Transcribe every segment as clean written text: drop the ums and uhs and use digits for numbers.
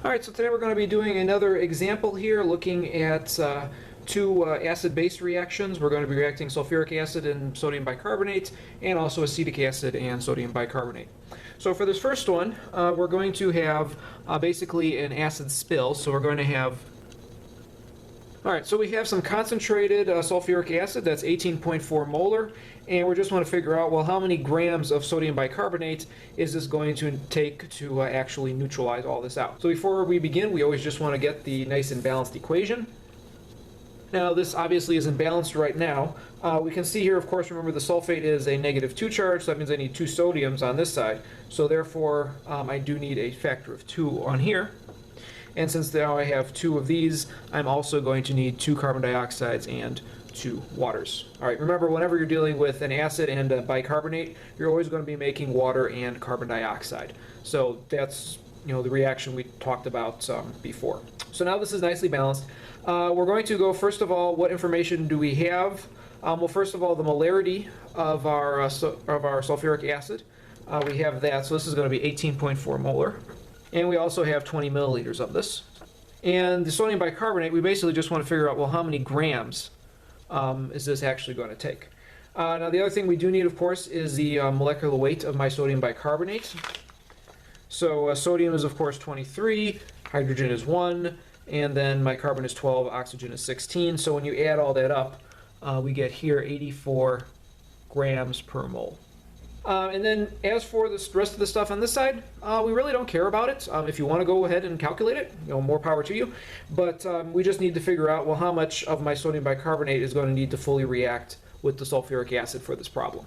Alright, so today we're going to be doing another example here, looking at two acid-base reactions. We're going to be reacting sulfuric acid and sodium bicarbonate, and also acetic acid and sodium bicarbonate. So for this first one, we're going to have basically an acid spill. So we're going to have... Alright, so we have some concentrated sulfuric acid, that's 18.4 molar, and we just want to figure out, well, how many grams of sodium bicarbonate is this going to take to actually neutralize all this out. So before we begin, we always just want to get the nice and balanced equation. Now, this obviously isn't balanced right now. We can see here, of course, remember the sulfate is a -2 charge, so that means I need two sodiums on this side. So therefore, I do need a factor of 2 on here. And since now I have 2 of these, I'm also going to need 2 carbon dioxides and 2 waters. All right, remember, whenever you're dealing with an acid and a bicarbonate, you're always going to be making water and carbon dioxide. So that's, the reaction we talked about before. So now this is nicely balanced. We're going to go, first of all, what information do we have? Well, first of all, the molarity of our sulfuric acid. We have that, so this is going to be 18.4 molar. And we also have 20 milliliters of this. And the sodium bicarbonate, we basically just want to figure out, well, how many grams is this actually going to take? Now, the other thing we do need, of course, is the molecular weight of my sodium bicarbonate. So sodium is, of course, 23, hydrogen is 1, and then my carbon is 12, oxygen is 16. So when you add all that up, we get here 84 grams per mole. And then as for the rest of the stuff on this side, we really don't care about it. If you want to go ahead and calculate it, more power to you. But we just need to figure out, well, how much of my sodium bicarbonate is going to need to fully react with the sulfuric acid for this problem.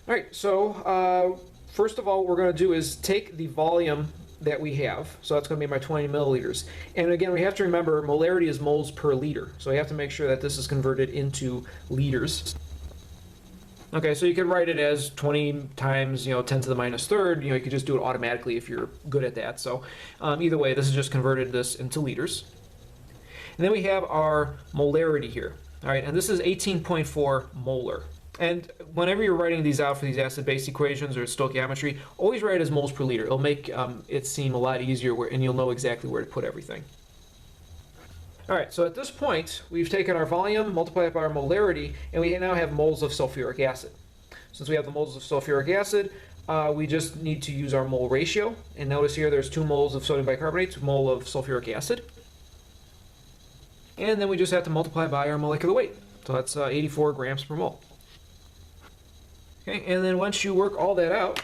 All right, so first of all, what we're going to do is take the volume that we have. So that's going to be my 20 milliliters. And again, we have to remember molarity is moles per liter. So we have to make sure that this is converted into liters. Okay, so you can write it as 20 times, 10 to the minus third. You could just do it automatically if you're good at that. So either way, this is just converted this into liters. And then we have our molarity here. All right, and this is 18.4 molar. And whenever you're writing these out for these acid-base equations or stoichiometry, always write it as moles per liter. It'll make it seem a lot easier, and you'll know exactly where to put everything. All right, so at this point, we've taken our volume, multiplied it by our molarity, and we now have moles of sulfuric acid. Since we have the moles of sulfuric acid, we just need to use our mole ratio. And notice here there's 2 moles of sodium bicarbonate, 2 mole of sulfuric acid. And then we just have to multiply by our molecular weight. So that's 84 grams per mole. Okay, and then once you work all that out,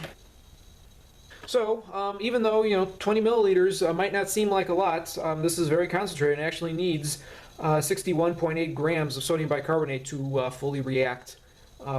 so even though 20 milliliters might not seem like a lot, this is very concentrated and actually needs 61.8 grams of sodium bicarbonate to fully react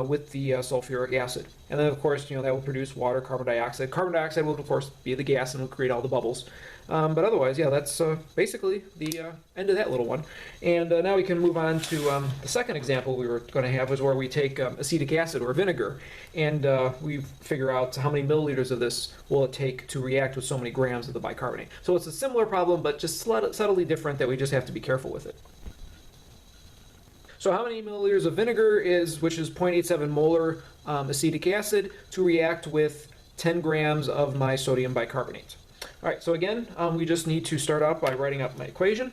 with the sulfuric acid. And then, of course, that will produce water, carbon dioxide. Carbon dioxide will, of course, be the gas and will create all the bubbles. But otherwise, yeah, that's basically the end of that little one. And now we can move on to the second example we were going to have, is where we take acetic acid or vinegar, and we figure out how many milliliters of this will it take to react with so many grams of the bicarbonate. So it's a similar problem, but just subtly different, that we just have to be careful with it. So how many milliliters of vinegar which is 0.87 molar acetic acid, to react with 10 grams of my sodium bicarbonate? All right, so again, we just need to start out by writing up my equation.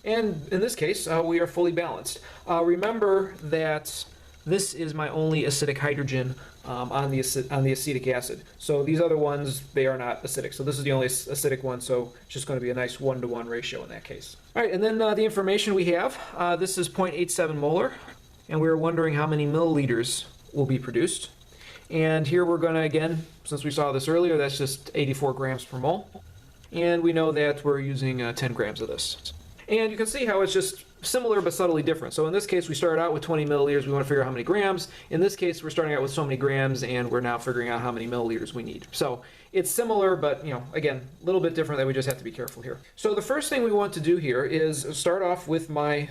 And in this case, we are fully balanced. Remember that this is my only acidic hydrogen on the acetic acid. So these other ones, they are not acidic. So this is the only acidic one, so it's just going to be a nice 1-to-1 ratio in that case. All right, and then the information we have, this is 0.87 molar, and we were wondering how many milliliters will be produced. And here we're going to, again, since we saw this earlier, that's just 84 grams per mole. And we know that we're using 10 grams of this. And you can see how it's just similar but subtly different. So in this case, we started out with 20 milliliters. We want to figure out how many grams. In this case, we're starting out with so many grams, and we're now figuring out how many milliliters we need. So it's similar, but again, a little bit different, that we just have to be careful here. So the first thing we want to do here is start off with my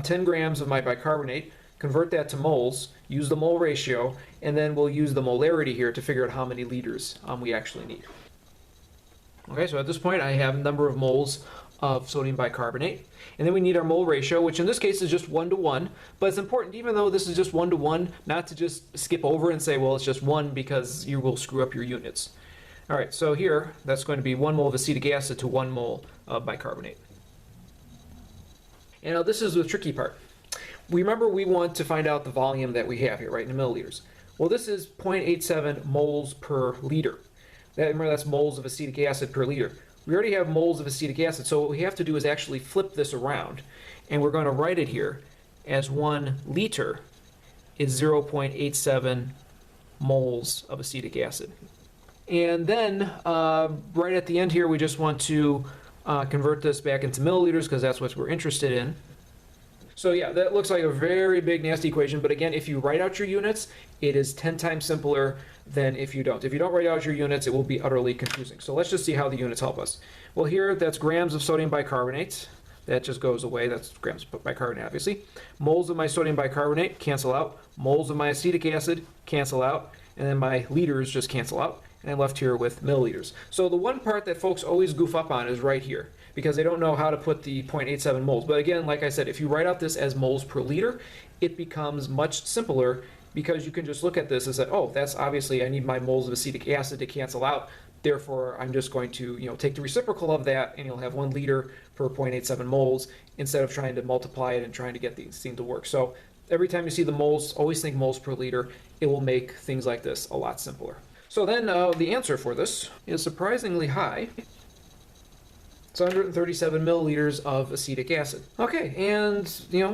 10 grams of my bicarbonate, convert that to moles, use the mole ratio, and then we'll use the molarity here to figure out how many liters we actually need. Okay, so at this point I have a number of moles of sodium bicarbonate, and then we need our mole ratio, which in this case is just 1-to-1, but it's important, even though this is just 1-to-1, not to just skip over and say, well, it's just 1, because you will screw up your units. All right, so here, that's going to be 1 mole of acetic acid to 1 mole of bicarbonate. And now this is the tricky part. Remember, we want to find out the volume that we have here, right, in milliliters. Well, this is 0.87 moles per liter. Remember, that's moles of acetic acid per liter. We already have moles of acetic acid, so what we have to do is actually flip this around. And we're going to write it here as 1 liter is 0.87 moles of acetic acid. And then right at the end here, we just want to convert this back into milliliters because that's what we're interested in. So yeah, that looks like a very big nasty equation, but again, if you write out your units, it is 10 times simpler than if you don't. If you don't write out your units, it will be utterly confusing. So let's just see how the units help us. Well, here, that's grams of sodium bicarbonate. That just goes away. That's grams of bicarbonate, obviously. Moles of my sodium bicarbonate cancel out. Moles of my acetic acid cancel out. And then my liters just cancel out. And I'm left here with milliliters. So the one part that folks always goof up on is right here, because they don't know how to put the 0.87 moles. But again, like I said, if you write out this as moles per liter, it becomes much simpler because you can just look at this and say, oh, that's obviously, I need my moles of acetic acid to cancel out. Therefore, I'm just going to take the reciprocal of that, and you'll have 1 liter per 0.87 moles instead of trying to multiply it and trying to get these things to work. So every time you see the moles, always think moles per liter. It will make things like this a lot simpler. So then the answer for this is surprisingly high. It's 137 milliliters of acetic acid. Okay, and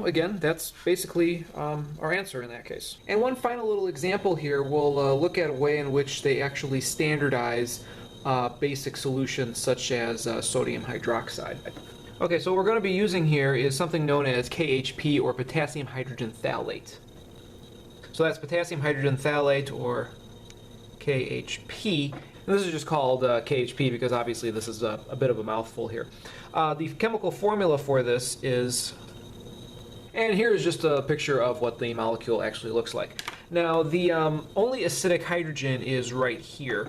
again, that's basically our answer in that case. And one final little example here, we'll look at a way in which they actually standardize basic solutions such as sodium hydroxide. Okay, so what we're going to be using here is something known as KHP, or potassium hydrogen phthalate. So that's potassium hydrogen phthalate, or KHP. And this is just called KHP because obviously this is a bit of a mouthful here. The chemical formula for this is, and here is just a picture of what the molecule actually looks like. Now the only acidic hydrogen is right here.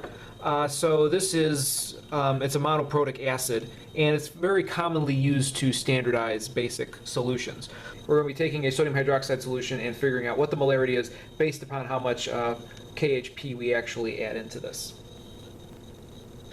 So this is, it's a monoprotic acid, and it's very commonly used to standardize basic solutions. We're going to be taking a sodium hydroxide solution and figuring out what the molarity is based upon how much KHP we actually add into this.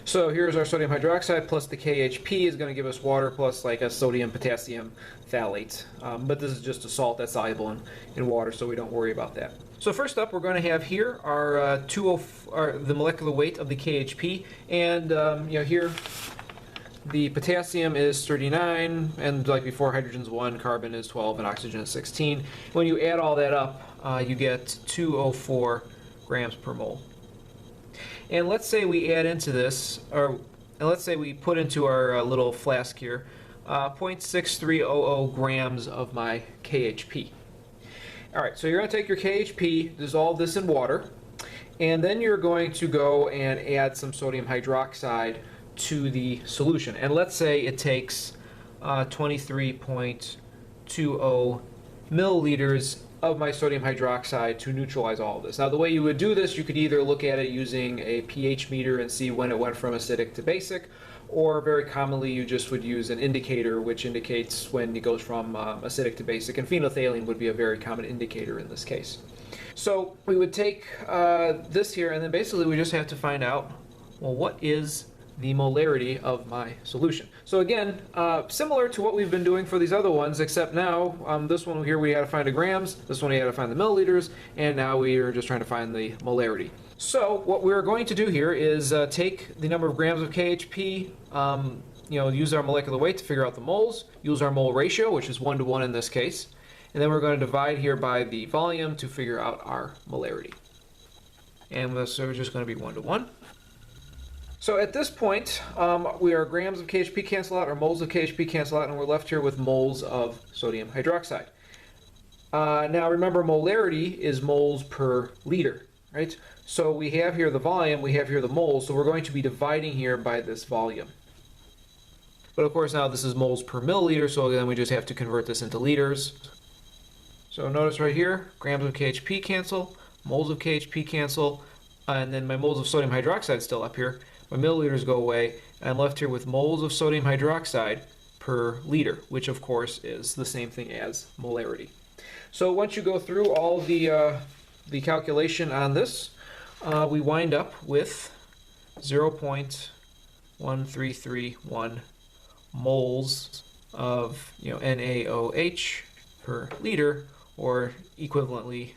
So here's our sodium hydroxide plus the KHP is going to give us water plus like a sodium potassium phthalate. But this is just a salt that's soluble in water, so we don't worry about that. So first up, we're going to have here our the molecular weight of the KHP, and here the potassium is 39, and like before, hydrogen's 1, carbon is 12, and oxygen is 16. When you add all that up, you get 204 grams per mole. And let's say we add into this, and let's say we put into our little flask here 0.6300 grams of my KHP. All right, so you're going to take your KHP, dissolve this in water, and then you're going to go and add some sodium hydroxide to the solution. And let's say it takes 23.20 milliliters of my sodium hydroxide to neutralize all of this. Now the way you would do this, you could either look at it using a pH meter and see when it went from acidic to basic, or very commonly you just would use an indicator which indicates when it goes from acidic to basic, and phenolphthalein would be a very common indicator in this case. So we would take this here, and then basically we just have to find out, well, what is the molarity of my solution. So again, similar to what we've been doing for these other ones, except now this one here we had to find the grams, this one we had to find the milliliters, and now we are just trying to find the molarity. So what we're going to do here is take the number of grams of KHP, use our molecular weight to figure out the moles, use our mole ratio, which is 1 to 1 in this case, and then we're going to divide here by the volume to figure out our molarity. And so we're just going to be 1 to 1. So at this point, our grams of KHP cancel out, our moles of KHP cancel out, and we're left here with moles of sodium hydroxide. Now remember, molarity is moles per liter, right? So we have here the volume, we have here the moles, so we're going to be dividing here by this volume. But of course now this is moles per milliliter, so then we just have to convert this into liters. So notice right here, grams of KHP cancel, moles of KHP cancel, and then my moles of sodium hydroxide is still up here. My milliliters go away, and I'm left here with moles of sodium hydroxide per liter, which of course is the same thing as molarity. So once you go through all the calculation on this, we wind up with 0.1331 moles of NaOH per liter, or equivalently,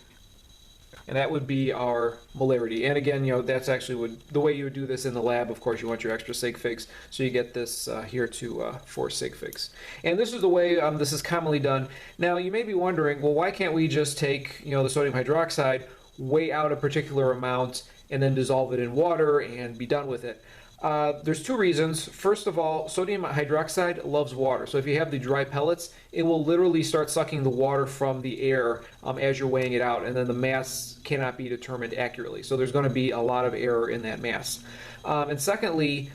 and that would be our molarity. And again, that's actually the way you would do this in the lab. Of course, you want your extra sig figs, so you get this here to 4 sig figs. And this is the way this is commonly done. Now, you may be wondering, well, why can't we just take the sodium hydroxide, weigh out a particular amount, and then dissolve it in water and be done with it? There's 2 reasons. First of all, sodium hydroxide loves water. So if you have the dry pellets, it will literally start sucking the water from the air as you're weighing it out, and then the mass cannot be determined accurately. So there's going to be a lot of error in that mass. And secondly,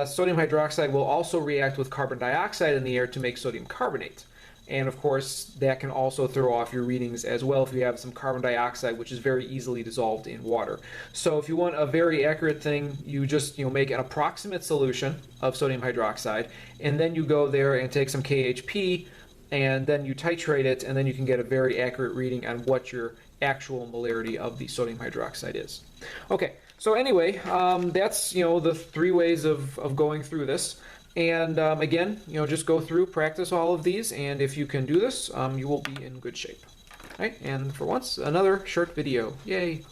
sodium hydroxide will also react with carbon dioxide in the air to make sodium carbonate. And of course, that can also throw off your readings as well if you have some carbon dioxide, which is very easily dissolved in water. So if you want a very accurate thing, you just make an approximate solution of sodium hydroxide, and then you go there and take some KHP, and then you titrate it, and then you can get a very accurate reading on what your actual molarity of the sodium hydroxide is. Okay, so anyway, that's the 3 ways of going through this. And again, just go through, practice all of these, and if you can do this, you will be in good shape. All right, and for once, another short video. Yay!